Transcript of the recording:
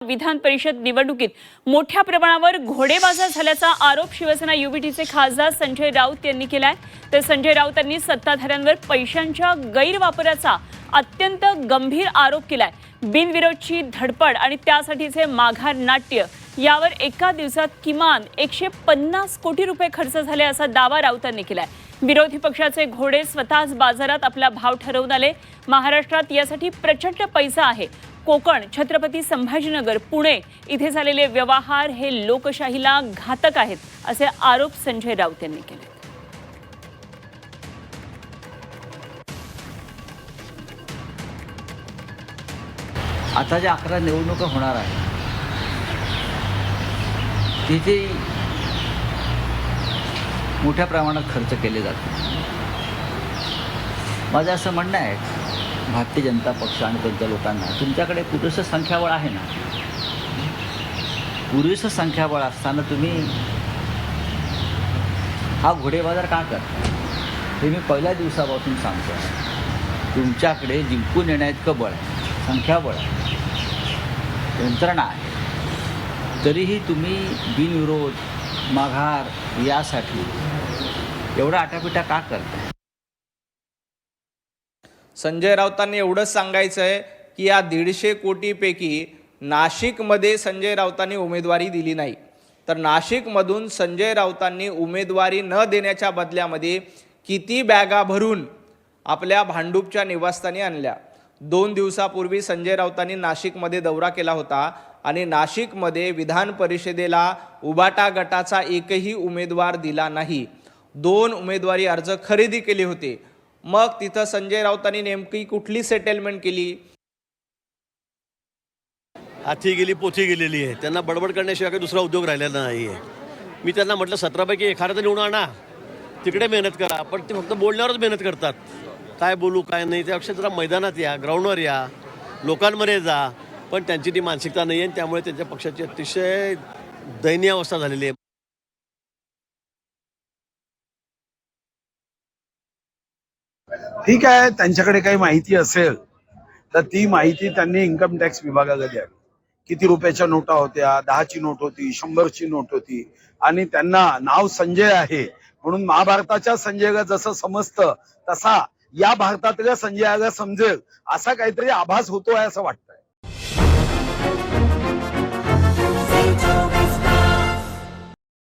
विधान परिषद निवडणुकीत मोठ्या प्रमाणावर घोडेबाजार झाल्याचा आरोप शिवसेना युबीटीचे खासदार संजय राऊत यांनी केलाय। तर संजय राऊत यांनी सत्ताधाऱ्यांवर पैशांच्या गैरवापराचा अत्यंत गंभीर आरोप केलाय। बिनविरोधची धडपड आणि त्यासाठीचे माघार नाट्य यावर एका दिवसात किमान 150 कोटी रुपये खर्च झाले असा दावा राऊतांनी केलाय। विरोधी पक्षाचे घोडे स्वतःच बाजारात आपला भाव ठरवून आले। महाराष्ट्रात यासाठी प्रचंड पैसा आहे। कोकण, छत्रपती संभाजीनगर, पुणे इथे झालेले व्यवहार हे लोकशाहीला घातक आहेत असे आरोप संजय राऊत यांनी केले। आता ज्या 11 निवडणुका होणार आहेत तिथे मोठ्या प्रमाणात खर्च केले जातात। माझं असं म्हणणं आहे भारतीय जनता पक्ष आणि त्यांच्या लोकांना, तुमच्याकडे पुरेसं संख्याबळ आहे ना, पुरेसं संख्याबळ असताना तुम्ही हा घोडेबाजार का करता? हे मी पहिल्या दिवसापासून सांगतो। तुमच्याकडे जिंकून येण्याइतकं बळ आहे, संख्याबळ आहे, यंत्रणा आहे, तरीही तुम्ही बिनविरोध माघार यासाठी एवढा आटापिटा का करताय? संजय राऊतांनी एवढंच सांगायचं आहे की या 150 कोटीपैकी नाशिकमध्ये संजय राऊतांनी उमेदवारी दिली नाही, तर नाशिकमधून संजय राऊतांनी उमेदवारी न देण्याच्या बदल्यामध्ये किती बॅगा भरून आपल्या भांडूपच्या निवासस्थानी आणल्या। 2 दिवसापूर्वी संजय राऊतांनी नाशिकमध्ये दौरा केला होता आणि नाशिकमध्ये विधान परिषदेला उबाटा गटाचा एकही उमेदवार दिला नाही। 2 उमेदवारी अर्ज खरेदी केले होते। मग तिथं संजय राऊतांनी नेमकी कुठली सेटलमेंट केली? हाती गेली पोथी गेलेली आहे। त्यांना बडबड करण्याशिवाय काही दुसरा उद्योग राहिलेला नाही आहे। मी त्यांना म्हटलं 17 पैकी एखादा तर निवडून आणा, तिकडे मेहनत करा, पण ते फक्त बोलण्यावरच मेहनत करतात। काय बोलू काय नाही त्यापेक्षा जरा मैदानात या, ग्राउंडवर या, लोकांमध्ये जा, पण त्यांची ती मानसिकता नाही आहे। त्यामुळे त्यांच्या पक्षाची अतिशय दयनीय अवस्था झालेली आहे। ठीक आहे, त्यांच्याकडे काही माहिती असेल तर ती माहिती त्यांनी इन्कम टॅक्स विभागाला द्यावी। किती रुपयाच्या नोटा होत्या, 10ची नोट होती, 100ची नोट होती, आणि त्यांना नाव संजय आहे म्हणून महाभारताच्या संजयला जसं समजतं तसा या भारतातल्या संजयाला समजेल असा काहीतरी आभास होतोय असं वाटतंय।